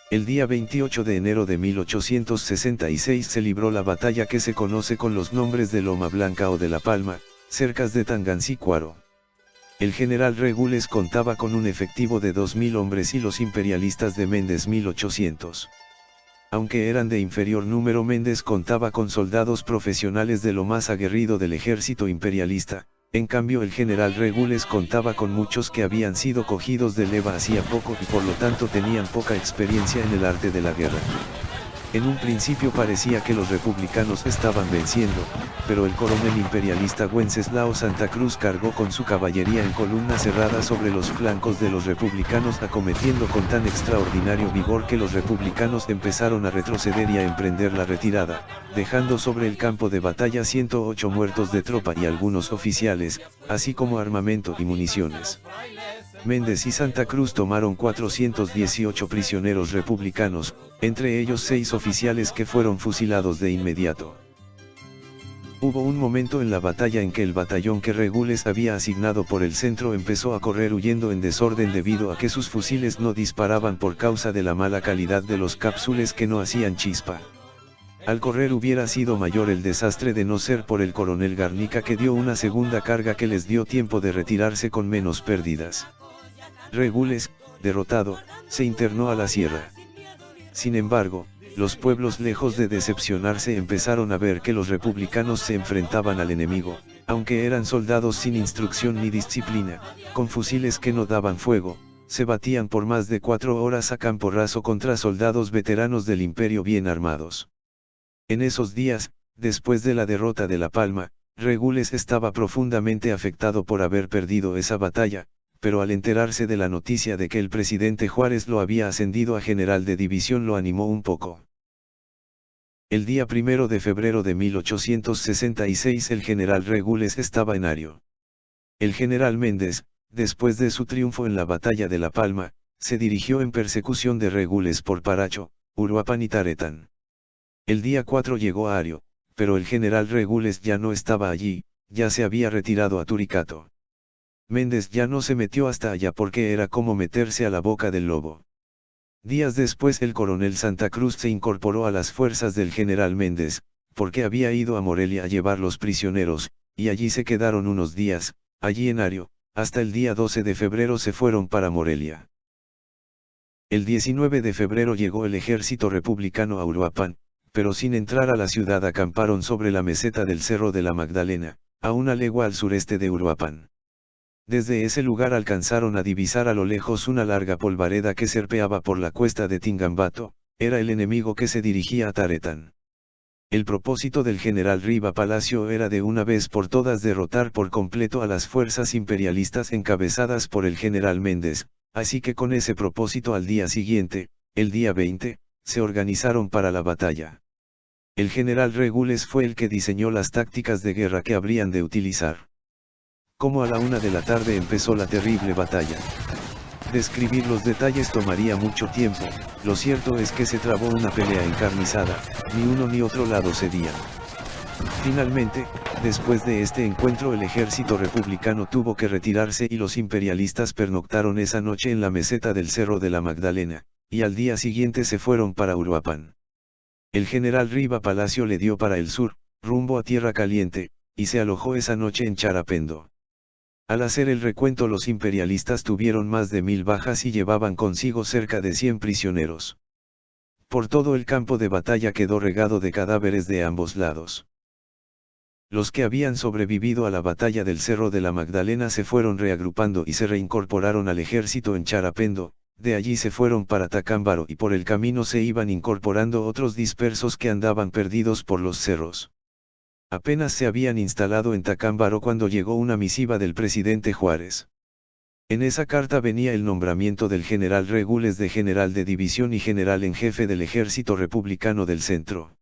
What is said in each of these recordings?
El día 28 de enero de 1866 se libró la batalla que se conoce con los nombres de Loma Blanca o de La Palma, cerca de Tangancícuaro. El general Regules contaba con un efectivo de 2000 hombres y los imperialistas de Méndez 1800. Aunque eran de inferior número, Méndez contaba con soldados profesionales de lo más aguerrido del ejército imperialista. En cambio el general Regules contaba con muchos que habían sido cogidos de leva hacía poco y por lo tanto tenían poca experiencia en el arte de la guerra. En un principio parecía que los republicanos estaban venciendo, pero el coronel imperialista Wenceslao Santa Cruz cargó con su caballería en columna cerrada sobre los flancos de los republicanos, acometiendo con tan extraordinario vigor que los republicanos empezaron a retroceder y a emprender la retirada, dejando sobre el campo de batalla 108 muertos de tropa y algunos oficiales, así como armamento y municiones. Méndez y Santa Cruz tomaron 418 prisioneros republicanos, entre ellos 6 oficiales que fueron fusilados de inmediato. Hubo un momento en la batalla en que el batallón que Regules había asignado por el centro empezó a correr huyendo en desorden debido a que sus fusiles no disparaban por causa de la mala calidad de los cápsules que no hacían chispa. Al correr hubiera sido mayor el desastre de no ser por el coronel Garnica, que dio una segunda carga que les dio tiempo de retirarse con menos pérdidas. Regules, derrotado, se internó a la sierra. Sin embargo, los pueblos, lejos de decepcionarse, empezaron a ver que los republicanos se enfrentaban al enemigo, aunque eran soldados sin instrucción ni disciplina, con fusiles que no daban fuego, se batían por más de 4 horas a campo raso contra soldados veteranos del imperio bien armados. En esos días, después de la derrota de La Palma, Regules estaba profundamente afectado por haber perdido esa batalla, pero al enterarse de la noticia de que el presidente Juárez lo había ascendido a general de división lo animó un poco. El día 1 de febrero de 1866 el general Regules estaba en Ario. El general Méndez, después de su triunfo en la batalla de La Palma, se dirigió en persecución de Regules por Paracho, Uruapan y Taretán. El día 4 llegó a Ario, pero el general Regules ya no estaba allí, ya se había retirado a Turicato. Méndez ya no se metió hasta allá porque era como meterse a la boca del lobo. Días después el coronel Santa Cruz se incorporó a las fuerzas del general Méndez, porque había ido a Morelia a llevar los prisioneros, y allí se quedaron unos días, allí en Ario, hasta el día 12 de febrero se fueron para Morelia. El 19 de febrero llegó el ejército republicano a Uruapan, pero sin entrar a la ciudad acamparon sobre la meseta del Cerro de la Magdalena, a una legua al sureste de Uruapan. Desde ese lugar alcanzaron a divisar a lo lejos una larga polvareda que serpeaba por la cuesta de Tingambato, era el enemigo que se dirigía a Taretán. El propósito del general Riva Palacio era de una vez por todas derrotar por completo a las fuerzas imperialistas encabezadas por el general Méndez, así que con ese propósito al día siguiente, el día 20, se organizaron para la batalla. El general Regules fue el que diseñó las tácticas de guerra que habrían de utilizar. Como a la 1 de la tarde empezó la terrible batalla. Describir los detalles tomaría mucho tiempo, lo cierto es que se trabó una pelea encarnizada, ni uno ni otro lado cedían. Finalmente, después de este encuentro el ejército republicano tuvo que retirarse y los imperialistas pernoctaron esa noche en la meseta del Cerro de la Magdalena, y al día siguiente se fueron para Uruapan. El general Riva Palacio le dio para el sur, rumbo a Tierra Caliente, y se alojó esa noche en Charapendo. Al hacer el recuento los imperialistas tuvieron más de 1000 bajas y llevaban consigo cerca de 100 prisioneros. Por todo el campo de batalla quedó regado de cadáveres de ambos lados. Los que habían sobrevivido a la batalla del Cerro de la Magdalena se fueron reagrupando y se reincorporaron al ejército en Charapendo, de allí se fueron para Tacámbaro y por el camino se iban incorporando otros dispersos que andaban perdidos por los cerros. Apenas se habían instalado en Tacámbaro cuando llegó una misiva del presidente Juárez. En esa carta venía el nombramiento del general Regules de general de división y general en jefe del ejército republicano del centro.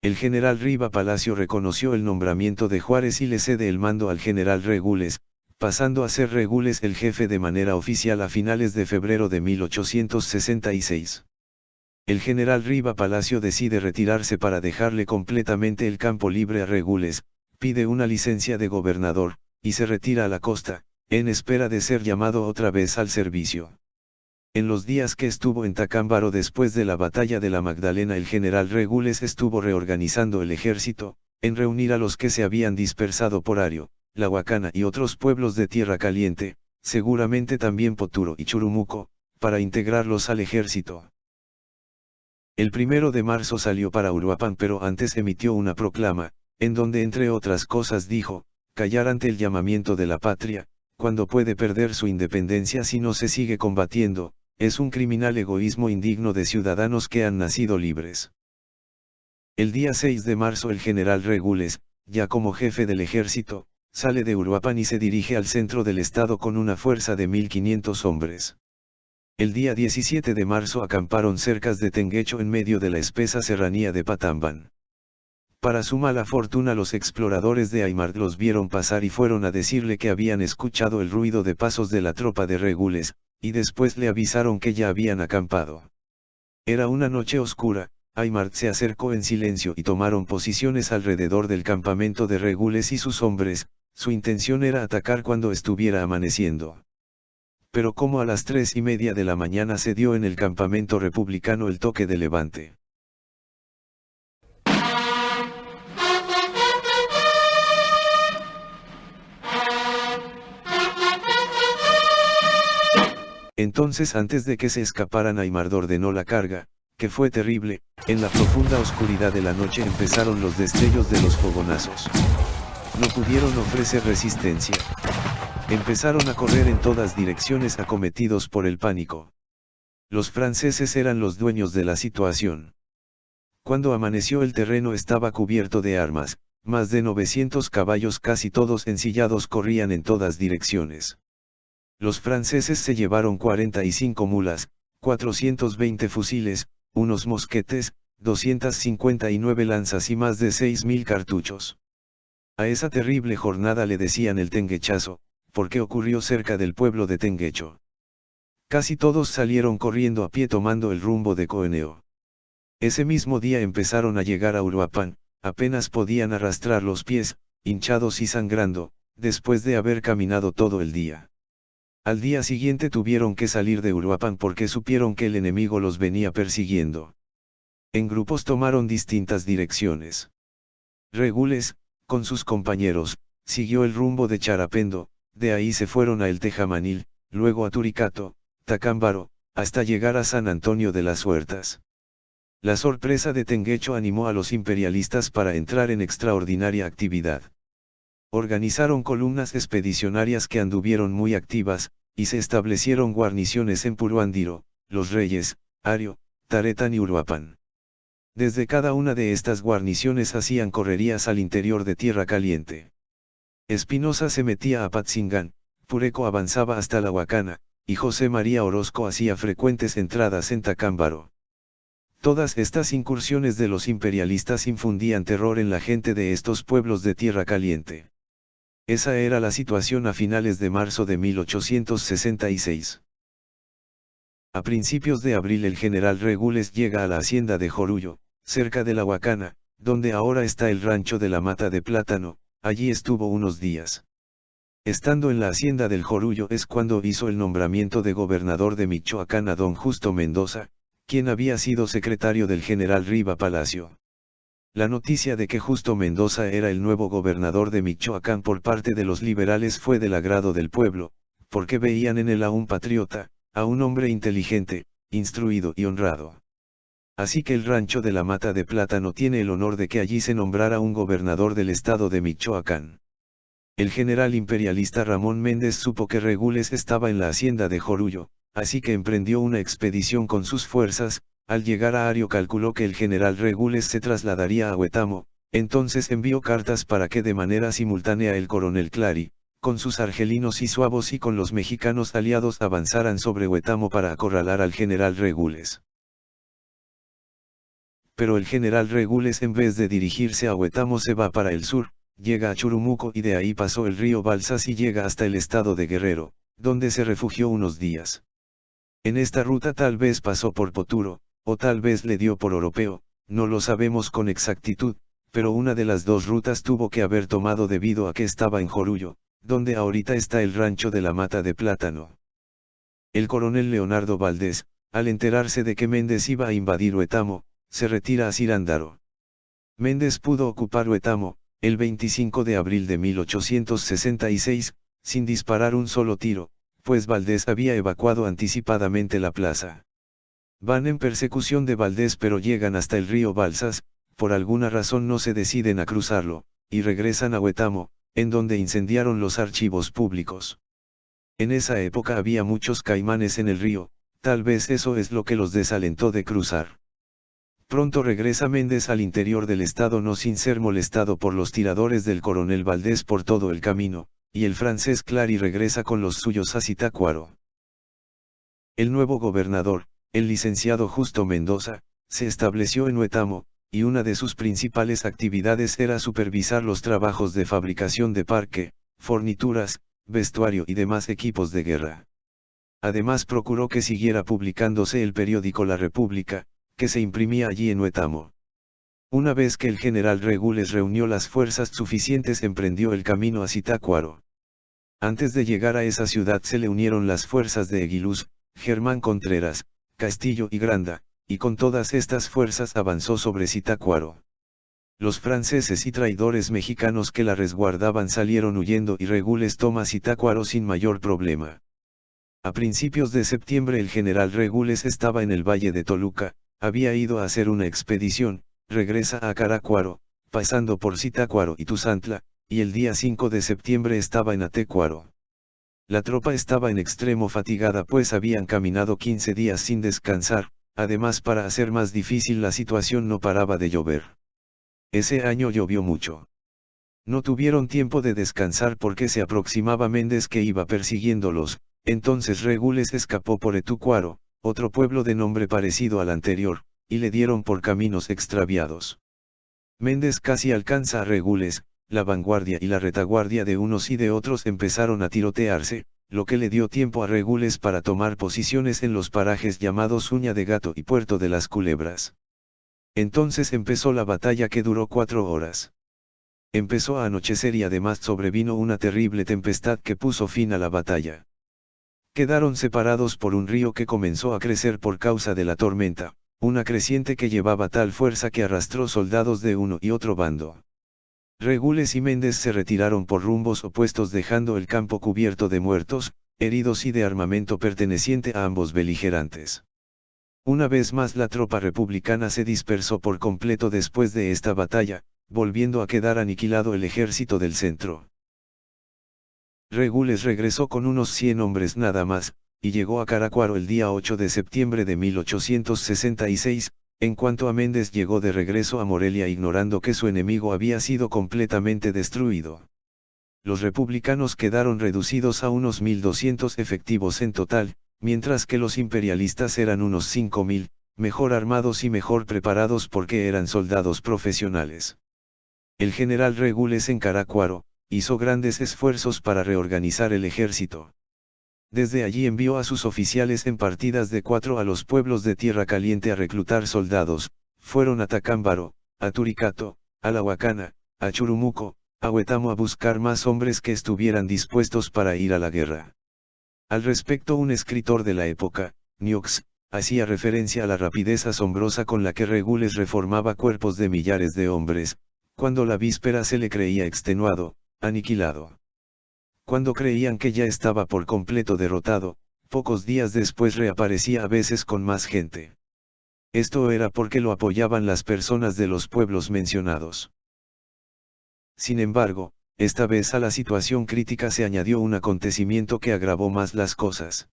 El general Riva Palacio reconoció el nombramiento de Juárez y le cede el mando al general Regules, pasando a ser Regules el jefe de manera oficial a finales de febrero de 1866. El general Riva Palacio decide retirarse para dejarle completamente el campo libre a Regules, pide una licencia de gobernador, y se retira a la costa, en espera de ser llamado otra vez al servicio. En los días que estuvo en Tacámbaro después de la batalla de la Magdalena, el general Regules estuvo reorganizando el ejército, en reunir a los que se habían dispersado por Ario, La Huacana y otros pueblos de Tierra Caliente, seguramente también Poturo y Churumuco, para integrarlos al ejército. El 1 de marzo salió para Uruapan, pero antes emitió una proclama, en donde entre otras cosas dijo: callar ante el llamamiento de la patria, cuando puede perder su independencia si no se sigue combatiendo, es un criminal egoísmo indigno de ciudadanos que han nacido libres. El día 6 de marzo el general Regules, ya como jefe del ejército, sale de Uruapan y se dirige al centro del estado con una fuerza de 1500 hombres. El día 17 de marzo acamparon cerca de Tenguecho en medio de la espesa serranía de Patamban. Para su mala fortuna los exploradores de Aymar los vieron pasar y fueron a decirle que habían escuchado el ruido de pasos de la tropa de Regules, y después le avisaron que ya habían acampado. Era una noche oscura. Aymar se acercó en silencio y tomaron posiciones alrededor del campamento de Regules y sus hombres. Su intención era atacar cuando estuviera amaneciendo. Pero como a las 3:30 de la mañana se dio en el campamento republicano el toque de levante. Entonces, antes de que se escaparan, Aymar ordenó la carga, que fue terrible. En la profunda oscuridad de la noche empezaron los destellos de los fogonazos. No pudieron ofrecer resistencia. Empezaron a correr en todas direcciones acometidos por el pánico. Los franceses eran los dueños de la situación. Cuando amaneció el terreno estaba cubierto de armas, más de 900 caballos casi todos ensillados corrían en todas direcciones. Los franceses se llevaron 45 mulas, 420 fusiles, unos mosquetes, 259 lanzas y más de 6000 cartuchos. A esa terrible jornada le decían el Tenguechazo, porque ocurrió cerca del pueblo de Tenguecho. Casi todos salieron corriendo a pie tomando el rumbo de Coeneo. Ese mismo día empezaron a llegar a Uruapan, apenas podían arrastrar los pies, hinchados y sangrando, después de haber caminado todo el día. Al día siguiente tuvieron que salir de Uruapan porque supieron que el enemigo los venía persiguiendo. En grupos tomaron distintas direcciones. Regules, con sus compañeros, siguió el rumbo de Charapendo, de ahí se fueron a El Tejamanil, luego a Turicato, Tacámbaro, hasta llegar a San Antonio de las Huertas. La sorpresa de Tenguecho animó a los imperialistas para entrar en extraordinaria actividad. Organizaron columnas expedicionarias que anduvieron muy activas, y se establecieron guarniciones en Puruándiro, Los Reyes, Ario, Taretán y Uruapan. Desde cada una de estas guarniciones hacían correrías al interior de Tierra Caliente. Espinosa se metía a Patzingán, Pureco avanzaba hasta La Huacana, y José María Orozco hacía frecuentes entradas en Tacámbaro. Todas estas incursiones de los imperialistas infundían terror en la gente de estos pueblos de Tierra Caliente. Esa era la situación a finales de marzo de 1866. A principios de abril el general Regules llega a la hacienda de Jorullo, cerca de La Huacana, donde ahora está el rancho de la Mata de Plátano. Allí estuvo unos días. Estando en la hacienda del Jorullo es cuando hizo el nombramiento de gobernador de Michoacán a don Justo Mendoza, quien había sido secretario del general Riva Palacio. La noticia de que Justo Mendoza era el nuevo gobernador de Michoacán por parte de los liberales fue del agrado del pueblo, porque veían en él a un patriota, a un hombre inteligente, instruido y honrado. Así que el rancho de la Mata de Plátano tiene el honor de que allí se nombrara un gobernador del estado de Michoacán. El general imperialista Ramón Méndez supo que Regules estaba en la hacienda de Jorullo, así que emprendió una expedición con sus fuerzas. Al llegar a Ario calculó que el general Regules se trasladaría a Huetamo, entonces envió cartas para que de manera simultánea el coronel Clary, con sus argelinos y suavos y con los mexicanos aliados avanzaran sobre Huetamo para acorralar al general Regules. Pero el general Regules en vez de dirigirse a Huetamo se va para el sur, llega a Churumuco y de ahí pasó el río Balsas y llega hasta el estado de Guerrero, donde se refugió unos días. En esta ruta tal vez pasó por Poturo, o tal vez le dio por Oropeo, no lo sabemos con exactitud, pero una de las dos rutas tuvo que haber tomado debido a que estaba en Jorullo, donde ahorita está el rancho de la Mata de Plátano. El coronel Leonardo Valdés, al enterarse de que Méndez iba a invadir Huetamo, se retira a Cirándaro. Méndez pudo ocupar Huetamo, el 25 de abril de 1866, sin disparar un solo tiro, pues Valdés había evacuado anticipadamente la plaza. Van en persecución de Valdés pero llegan hasta el río Balsas, por alguna razón no se deciden a cruzarlo, y regresan a Huetamo, en donde incendiaron los archivos públicos. En esa época había muchos caimanes en el río, tal vez eso es lo que los desalentó de cruzar. Pronto regresa Méndez al interior del estado no sin ser molestado por los tiradores del coronel Valdés por todo el camino, y el francés Clary regresa con los suyos a Zitácuaro. El nuevo gobernador, el licenciado Justo Mendoza, se estableció en Huetamo, y una de sus principales actividades era supervisar los trabajos de fabricación de parque, fornituras, vestuario y demás equipos de guerra. Además procuró que siguiera publicándose el periódico La República, que se imprimía allí en Huetamo. Una vez que el general Regules reunió las fuerzas suficientes emprendió el camino a Zitácuaro. Antes de llegar a esa ciudad se le unieron las fuerzas de Eguiluz, Germán Contreras, Castillo y Granda, y con todas estas fuerzas avanzó sobre Zitácuaro. Los franceses y traidores mexicanos que la resguardaban salieron huyendo y Regules toma Zitácuaro sin mayor problema. A principios de septiembre el general Regules estaba en el valle de Toluca, había ido a hacer una expedición, regresa a Caracuaro, pasando por Zitácuaro y Tuzantla, y el día 5 de septiembre estaba en Atécuaro. La tropa estaba en extremo fatigada pues habían caminado 15 días sin descansar, además para hacer más difícil la situación no paraba de llover. Ese año llovió mucho. No tuvieron tiempo de descansar porque se aproximaba Méndez que iba persiguiéndolos, entonces Regules escapó por Etucuaro, otro pueblo de nombre parecido al anterior, y le dieron por caminos extraviados. Méndez casi alcanza a Regules, la vanguardia y la retaguardia de unos y de otros empezaron a tirotearse, lo que le dio tiempo a Regules para tomar posiciones en los parajes llamados Uña de Gato y Puerto de las Culebras. Entonces empezó la batalla que duró 4 horas. Empezó a anochecer y además sobrevino una terrible tempestad que puso fin a la batalla. Quedaron separados por un río que comenzó a crecer por causa de la tormenta, una creciente que llevaba tal fuerza que arrastró soldados de uno y otro bando. Regules y Méndez se retiraron por rumbos opuestos dejando el campo cubierto de muertos, heridos y de armamento perteneciente a ambos beligerantes. Una vez más la tropa republicana se dispersó por completo después de esta batalla, volviendo a quedar aniquilado el ejército del centro. Regules regresó con unos 100 hombres nada más, y llegó a Caracuaro el día 8 de septiembre de 1866, en cuanto a Méndez llegó de regreso a Morelia ignorando que su enemigo había sido completamente destruido. Los republicanos quedaron reducidos a unos 1.200 efectivos en total, mientras que los imperialistas eran unos 5.000, mejor armados y mejor preparados porque eran soldados profesionales. El general Regules en Caracuaro, hizo grandes esfuerzos para reorganizar el ejército. Desde allí envió a sus oficiales en partidas de 4 a los pueblos de Tierra Caliente a reclutar soldados, fueron a Tacámbaro, a Turicato, a La Huacana, a Churumuco, a Huetamo a buscar más hombres que estuvieran dispuestos para ir a la guerra. Al respecto un escritor de la época, Niox, hacía referencia a la rapidez asombrosa con la que Regules reformaba cuerpos de millares de hombres, cuando la víspera se le creía extenuado, aniquilado. Cuando creían que ya estaba por completo derrotado, pocos días después reaparecía a veces con más gente. Esto era porque lo apoyaban las personas de los pueblos mencionados. Sin embargo, esta vez a la situación crítica se añadió un acontecimiento que agravó más las cosas.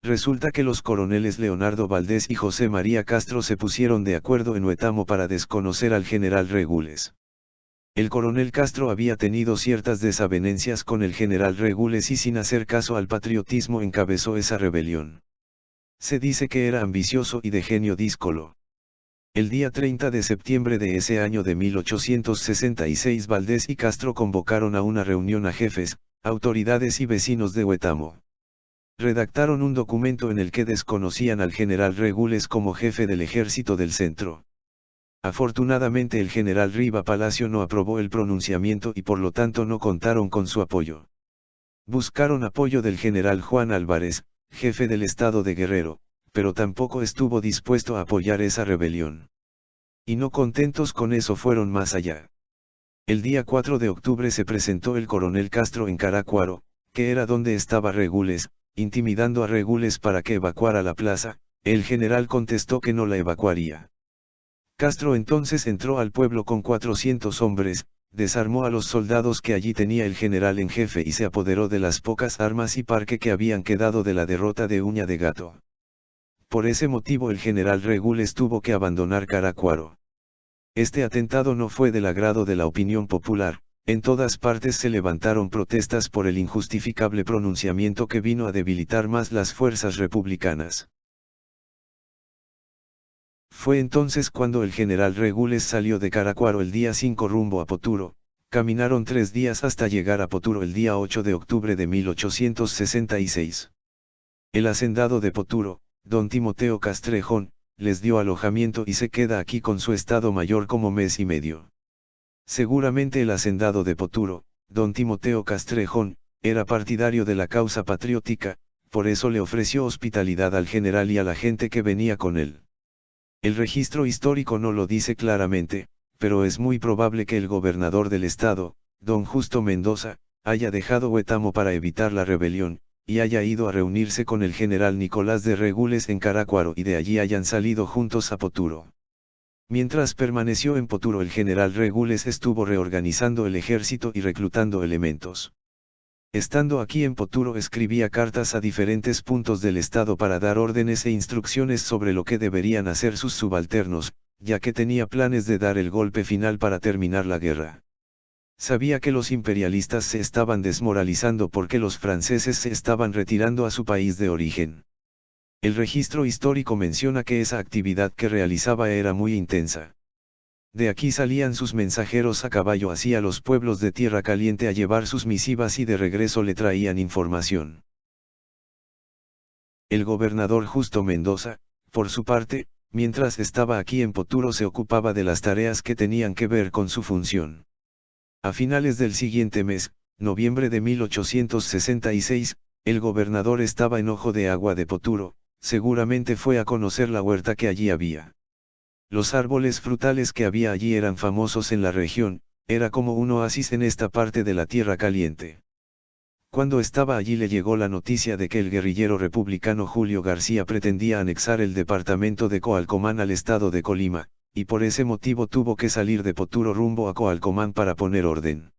Resulta que los coroneles Leonardo Valdés y José María Castro se pusieron de acuerdo en Huetamo para desconocer al general Regules. El coronel Castro había tenido ciertas desavenencias con el general Regules y sin hacer caso al patriotismo encabezó esa rebelión. Se dice que era ambicioso y de genio díscolo. El día 30 de septiembre de ese año de 1866 Valdés y Castro convocaron a una reunión a jefes, autoridades y vecinos de Huetamo. Redactaron un documento en el que desconocían al general Regules como jefe del ejército del centro. Afortunadamente el general Riva Palacio no aprobó el pronunciamiento y por lo tanto no contaron con su apoyo. Buscaron apoyo del general Juan Álvarez, jefe del estado de Guerrero, pero tampoco estuvo dispuesto a apoyar esa rebelión. Y no contentos con eso fueron más allá. El día 4 de octubre se presentó el coronel Castro en Caracuaro, que era donde estaba Regules, intimidando a Regules para que evacuara la plaza. El general contestó que no la evacuaría. Castro entonces entró al pueblo con 400 hombres, desarmó a los soldados que allí tenía el general en jefe y se apoderó de las pocas armas y parque que habían quedado de la derrota de Uña de Gato. Por ese motivo el general Regules tuvo que abandonar Caracuaro. Este atentado no fue del agrado de la opinión popular, en todas partes se levantaron protestas por el injustificable pronunciamiento que vino a debilitar más las fuerzas republicanas. Fue entonces cuando el general Regules salió de Caracuaro el día 5 rumbo a Poturo, caminaron 3 días hasta llegar a Poturo el día 8 de octubre de 1866. El hacendado de Poturo, don Timoteo Castrejón, les dio alojamiento y se queda aquí con su estado mayor como mes y medio. Seguramente el hacendado de Poturo, don Timoteo Castrejón, era partidario de la causa patriótica, por eso le ofreció hospitalidad al general y a la gente que venía con él. El registro histórico no lo dice claramente, pero es muy probable que el gobernador del estado, don Justo Mendoza, haya dejado Huetamo para evitar la rebelión, y haya ido a reunirse con el general Nicolás de Regules en Caracuaro y de allí hayan salido juntos a Poturo. Mientras permaneció en Poturo el general Regules estuvo reorganizando el ejército y reclutando elementos. Estando aquí en Poturo escribía cartas a diferentes puntos del estado para dar órdenes e instrucciones sobre lo que deberían hacer sus subalternos, ya que tenía planes de dar el golpe final para terminar la guerra. Sabía que los imperialistas se estaban desmoralizando porque los franceses se estaban retirando a su país de origen. El registro histórico menciona que esa actividad que realizaba era muy intensa. De aquí salían sus mensajeros a caballo hacia los pueblos de Tierra Caliente a llevar sus misivas y de regreso le traían información. El gobernador Justo Mendoza, por su parte, mientras estaba aquí en Poturo se ocupaba de las tareas que tenían que ver con su función. A finales del siguiente mes, noviembre de 1866, el gobernador estaba en Ojo de Agua de Poturo, seguramente fue a conocer la huerta que allí había. Los árboles frutales que había allí eran famosos en la región, era como un oasis en esta parte de la Tierra Caliente. Cuando estaba allí le llegó la noticia de que el guerrillero republicano Julio García pretendía anexar el departamento de Coalcomán al estado de Colima, y por ese motivo tuvo que salir de Poturo rumbo a Coalcomán para poner orden.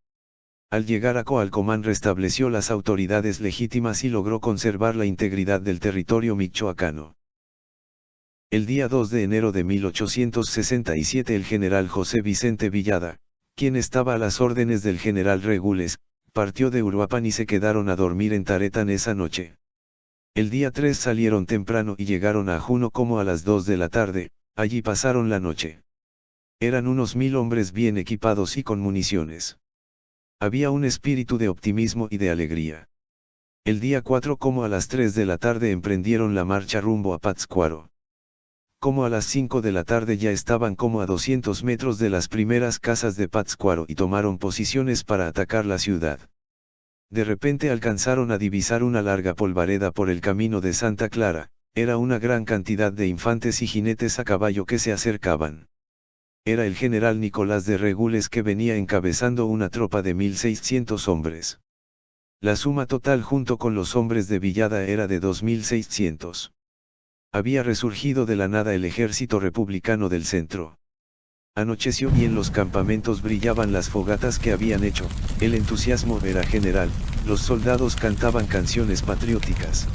Al llegar a Coalcomán restableció las autoridades legítimas y logró conservar la integridad del territorio michoacano. El día 2 de enero de 1867 el general José Vicente Villada, quien estaba a las órdenes del general Regules, partió de Uruapan y se quedaron a dormir en Taretán esa noche. El día 3 salieron temprano y llegaron a Juno como a las 2 de la tarde, allí pasaron la noche. Eran unos 1000 hombres bien equipados y con municiones. Había un espíritu de optimismo y de alegría. El día 4 como a las 3 de la tarde emprendieron la marcha rumbo a Pátzcuaro. Como a las 5 de la tarde ya estaban como a 200 metros de las primeras casas de Pátzcuaro y tomaron posiciones para atacar la ciudad. De repente alcanzaron a divisar una larga polvareda por el camino de Santa Clara, era una gran cantidad de infantes y jinetes a caballo que se acercaban. Era el general Nicolás de Regules que venía encabezando una tropa de 1600 hombres. La suma total junto con los hombres de Villada era de 2600. Había resurgido de la nada el ejército republicano del centro. Anocheció y en los campamentos brillaban las fogatas que habían hecho, el entusiasmo era general, los soldados cantaban canciones patrióticas.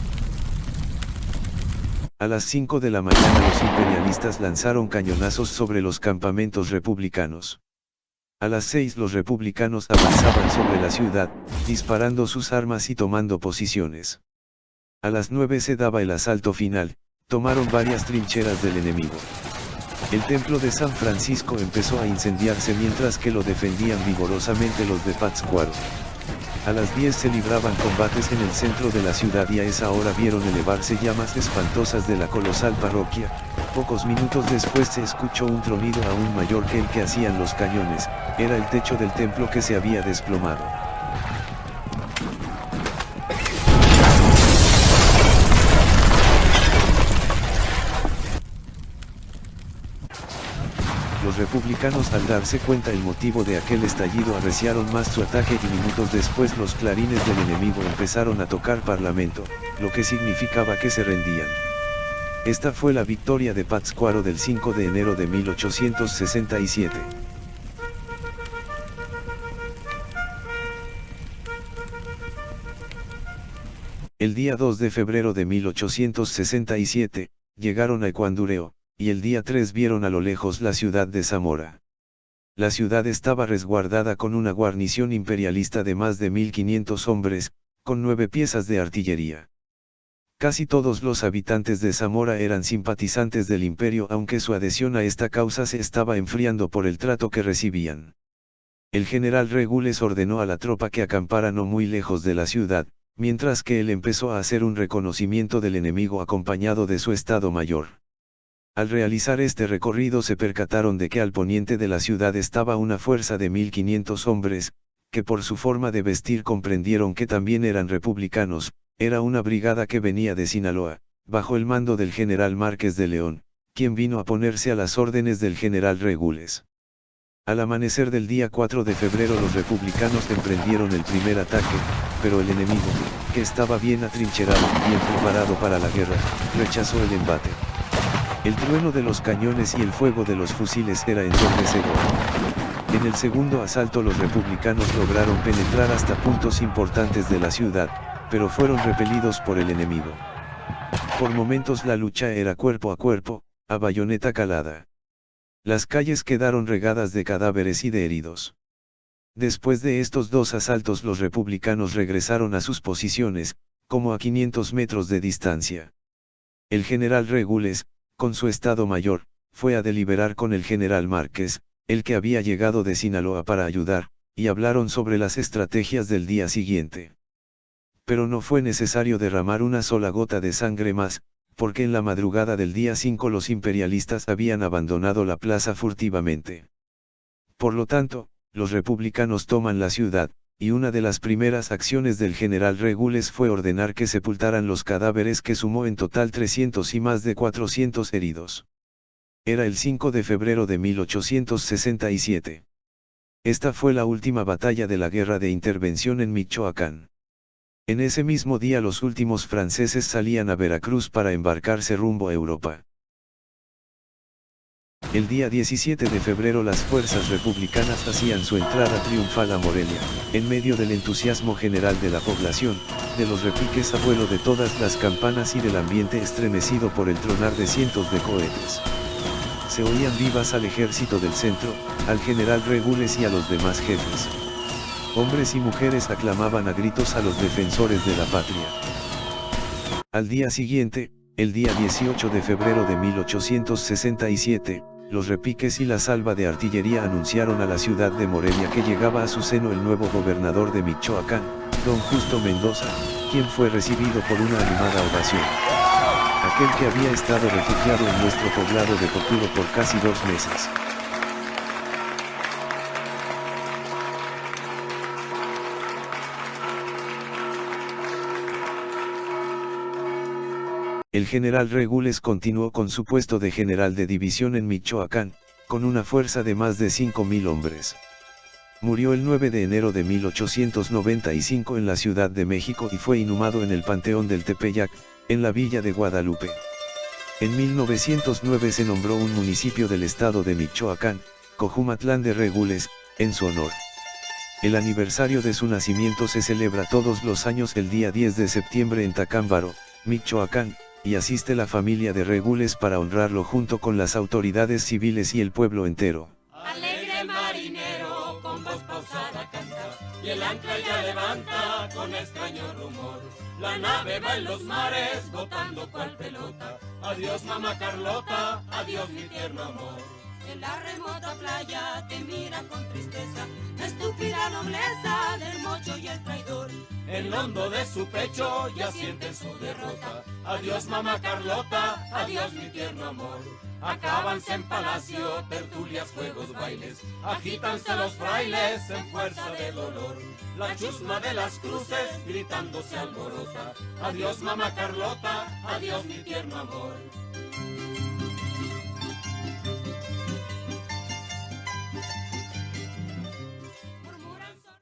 A las 5 de la mañana los imperialistas lanzaron cañonazos sobre los campamentos republicanos. A las 6 los republicanos avanzaban sobre la ciudad, disparando sus armas y tomando posiciones. A las 9 se daba el asalto final. Tomaron varias trincheras del enemigo. El templo de San Francisco empezó a incendiarse mientras que lo defendían vigorosamente los de Pátzcuaro. A las 10 se libraban combates en el centro de la ciudad y a esa hora vieron elevarse llamas espantosas de la colosal parroquia. Pocos minutos después se escuchó un tronido aún mayor que el que hacían los cañones, era el techo del templo que se había desplomado. Los republicanos, al darse cuenta el motivo de aquel estallido, arreciaron más su ataque y minutos después los clarines del enemigo empezaron a tocar Parlamento, lo que significaba que se rendían. Esta fue la victoria de Pátzcuaro del 5 de enero de 1867. El día 2 de febrero de 1867, llegaron a Ecuandureo, y el día 3 vieron a lo lejos la ciudad de Zamora. La ciudad estaba resguardada con una guarnición imperialista de más de 1500 hombres, con 9 piezas de artillería. Casi todos los habitantes de Zamora eran simpatizantes del imperio, aunque su adhesión a esta causa se estaba enfriando por el trato que recibían. El general Regules ordenó a la tropa que acampara no muy lejos de la ciudad, mientras que él empezó a hacer un reconocimiento del enemigo acompañado de su Estado Mayor. Al realizar este recorrido se percataron de que al poniente de la ciudad estaba una fuerza de 1500 hombres, que por su forma de vestir comprendieron que también eran republicanos. Era una brigada que venía de Sinaloa, bajo el mando del general Márquez de León, quien vino a ponerse a las órdenes del general Regules. Al amanecer del día 4 de febrero los republicanos emprendieron el primer ataque, pero el enemigo, que estaba bien atrincherado y bien preparado para la guerra, rechazó el embate. El trueno de los cañones y el fuego de los fusiles era ensordecedor. En el segundo asalto los republicanos lograron penetrar hasta puntos importantes de la ciudad, pero fueron repelidos por el enemigo. Por momentos la lucha era cuerpo a cuerpo, a bayoneta calada. Las calles quedaron regadas de cadáveres y de heridos. Después de estos 2 asaltos los republicanos regresaron a sus posiciones, como a 500 metros de distancia. El general Regules, con su Estado Mayor, fue a deliberar con el general Márquez, el que había llegado de Sinaloa para ayudar, y hablaron sobre las estrategias del día siguiente. Pero no fue necesario derramar una sola gota de sangre más, porque en la madrugada del día 5 los imperialistas habían abandonado la plaza furtivamente. Por lo tanto, los republicanos toman la ciudad, y una de las primeras acciones del general Regules fue ordenar que sepultaran los cadáveres, que sumó en total 300 y más de 400 heridos. Era el 5 de febrero de 1867. Esta fue la última batalla de la Guerra de Intervención en Michoacán. En ese mismo día los últimos franceses salían a Veracruz para embarcarse rumbo a Europa. El día 17 de febrero las fuerzas republicanas hacían su entrada triunfal a Morelia, en medio del entusiasmo general de la población, de los repiques a vuelo de todas las campanas y del ambiente estremecido por el tronar de cientos de cohetes. Se oían vivas al ejército del centro, al general Regules y a los demás jefes. Hombres y mujeres aclamaban a gritos a los defensores de la patria. Al día siguiente, el día 18 de febrero de 1867, los repiques y la salva de artillería anunciaron a la ciudad de Morelia que llegaba a su seno el nuevo gobernador de Michoacán, don Justo Mendoza, quien fue recibido por una animada ovación. Aquel que había estado refugiado en nuestro poblado de Cocuro por casi 2 meses. El general Regules continuó con su puesto de general de división en Michoacán, con una fuerza de más de 5000 hombres. Murió el 9 de enero de 1895 en la Ciudad de México y fue inhumado en el Panteón del Tepeyac, en la villa de Guadalupe. En 1909 se nombró un municipio del estado de Michoacán, Cojumatlán de Regules, en su honor. El aniversario de su nacimiento se celebra todos los años el día 10 de septiembre en Tacámbaro, Michoacán, y asiste la familia de Regules para honrarlo junto con las autoridades civiles y el pueblo entero. Alegre marinero, con voz pausada canta, y el ancla ya levanta con extraño rumor. La nave va en los mares, botando cual pelota. Adiós mamá Carlota, adiós mi tierno amor. En la remota playa te miran con tristeza, la estúpida nobleza del mocho y el traidor. En lo hondo de su pecho ya sienten su derrota. Adiós mamá Carlota, adiós mi tierno amor. Acábanse en palacio, tertulias, juegos, bailes, agítanse los frailes en fuerza de dolor. La chusma de las cruces gritando se alborota. Adiós mamá Carlota, adiós mi tierno amor.